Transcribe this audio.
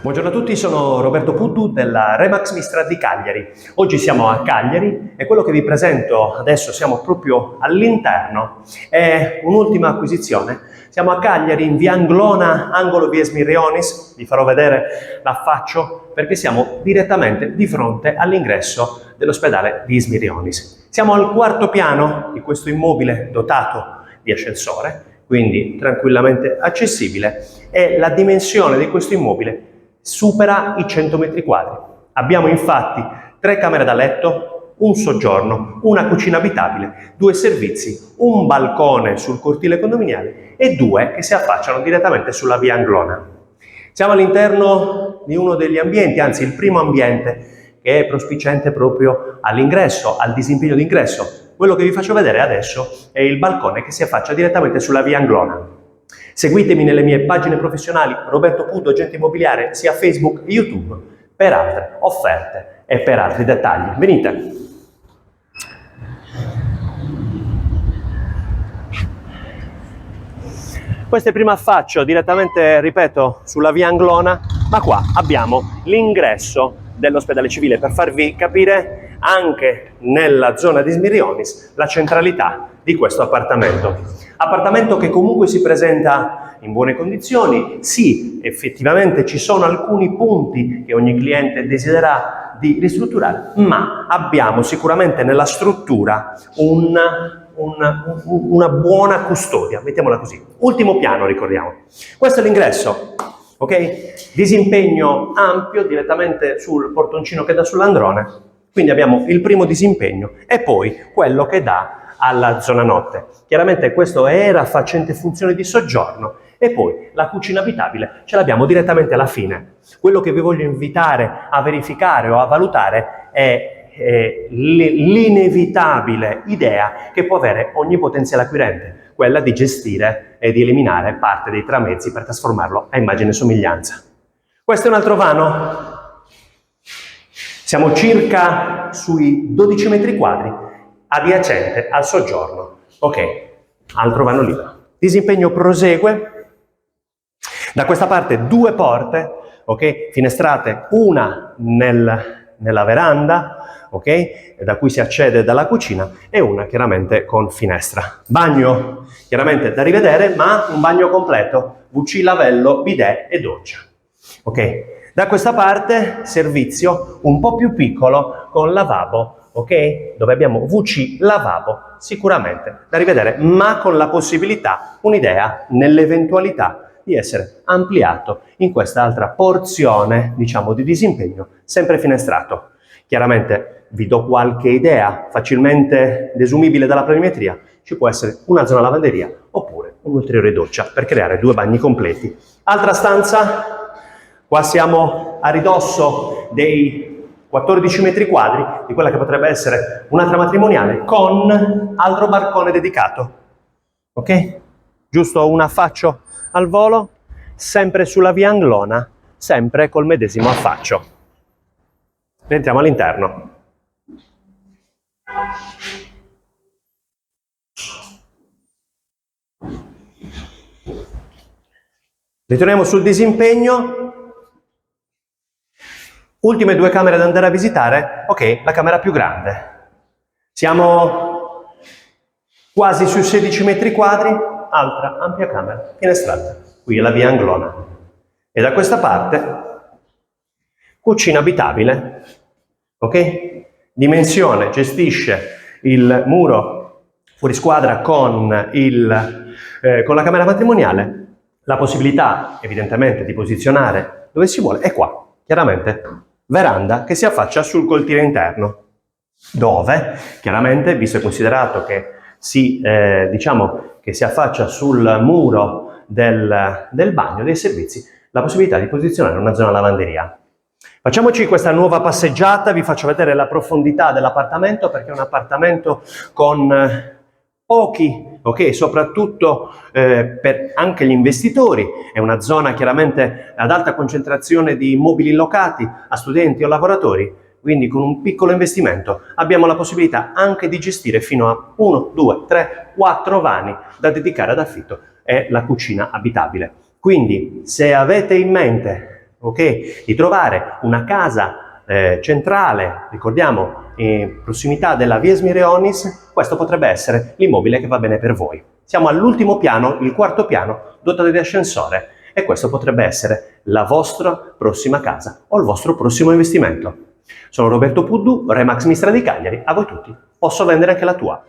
Buongiorno a tutti, sono Roberto Puddu della Remax Mistral di Cagliari. Oggi siamo a Cagliari e quello che vi presento adesso, siamo proprio all'interno, è un'ultima acquisizione. Siamo a Cagliari in via Anglona, angolo via Smirrionis, vi farò vedere l'affaccio perché siamo direttamente di fronte all'ingresso dell'ospedale di Smirrionis. Siamo al quarto piano di questo immobile dotato di ascensore, quindi tranquillamente accessibile, e la dimensione di questo immobile supera i 100 metri quadri. Abbiamo infatti 3 camere da letto, un soggiorno, una cucina abitabile, 2 servizi, un balcone sul cortile condominiale e 2 che si affacciano direttamente sulla via Anglona. Siamo all'interno di uno degli ambienti, anzi il primo ambiente che è prospiciente proprio all'ingresso, al disimpegno d'ingresso. Quello che vi faccio vedere adesso è il balcone che si affaccia direttamente sulla via Anglona. Seguitemi nelle mie pagine professionali Roberto Puddu, agente immobiliare, sia Facebook che YouTube, per altre offerte e per altri dettagli. Venite! Questo è il primo affaccio direttamente, ripeto, sulla via Anglona, ma qua abbiamo l'ingresso dell'ospedale civile per farvi capire anche nella zona di Smirrionis la centralità di questo appartamento. Appartamento che comunque si presenta in buone condizioni. Sì, effettivamente ci sono alcuni punti che ogni cliente desidera di ristrutturare, ma abbiamo sicuramente nella struttura una buona custodia, mettiamola così. Ultimo piano, ricordiamo. Questo è l'ingresso, ok? Disimpegno ampio direttamente sul portoncino che dà sull'androne. Quindi abbiamo il primo disimpegno e poi quello che dà alla zona notte. Chiaramente questo era facente funzione di soggiorno e poi la cucina abitabile ce l'abbiamo direttamente alla fine. Quello che vi voglio invitare a verificare o a valutare è l'inevitabile idea che può avere ogni potenziale acquirente, quella di gestire e di eliminare parte dei tramezzi per trasformarlo a immagine e somiglianza. Questo è un altro vano. Siamo circa sui 12 metri quadri, adiacente al soggiorno. Ok, altro vano libero. Disimpegno prosegue. Da questa parte 2 porte, ok, finestrate, una nella veranda, ok, da cui si accede dalla cucina, e una chiaramente con finestra. Bagno chiaramente da rivedere, ma un bagno completo, WC, lavello, bidet e doccia. Ok, da questa parte servizio un po' più piccolo con lavabo, ok, dove abbiamo WC, lavabo, sicuramente da rivedere, ma con la possibilità, un'idea, nell'eventualità di essere ampliato in questa altra porzione, diciamo, di disimpegno, sempre finestrato. Chiaramente vi do qualche idea facilmente desumibile dalla planimetria, ci può essere una zona lavanderia oppure un'ulteriore doccia per creare 2 bagni completi. Altra stanza, qua siamo a ridosso dei 14 metri quadri di quella che potrebbe essere un'altra matrimoniale con altro balcone dedicato. Ok? Giusto un affaccio al volo, sempre sulla via Anglona, sempre col medesimo affaccio. Entriamo all'interno. Ritorniamo sul disimpegno. Ultime 2 camere da andare a visitare. Ok, la camera più grande. Siamo quasi sui 16 metri quadri, altra ampia camera, finestrata. Qui è la via Anglona. E da questa parte, cucina abitabile. Ok? Dimensione, gestisce il muro fuorisquadra con la camera matrimoniale. La possibilità, evidentemente, di posizionare dove si vuole è qua. Chiaramente, veranda che si affaccia sul cortile interno, dove, chiaramente, visto e considerato che diciamo che si affaccia sul muro del bagno, dei servizi, la possibilità di posizionare una zona lavanderia. Facciamoci questa nuova passeggiata, vi faccio vedere la profondità dell'appartamento perché è un appartamento con pochi, ok, soprattutto per anche gli investitori, è una zona chiaramente ad alta concentrazione di immobili locati a studenti o lavoratori, quindi con un piccolo investimento abbiamo la possibilità anche di gestire fino a 1, 2, 3, 4 vani da dedicare ad affitto e la cucina abitabile. Quindi se avete in mente ok? Di trovare una casa centrale, ricordiamo, in prossimità della via Smirionis, questo potrebbe essere l'immobile che va bene per voi. Siamo all'ultimo piano, il quarto piano, dotato di ascensore, e questo potrebbe essere la vostra prossima casa o il vostro prossimo investimento. Sono Roberto Puddu, Remax Mistra di Cagliari, a voi tutti. Posso vendere anche la tua.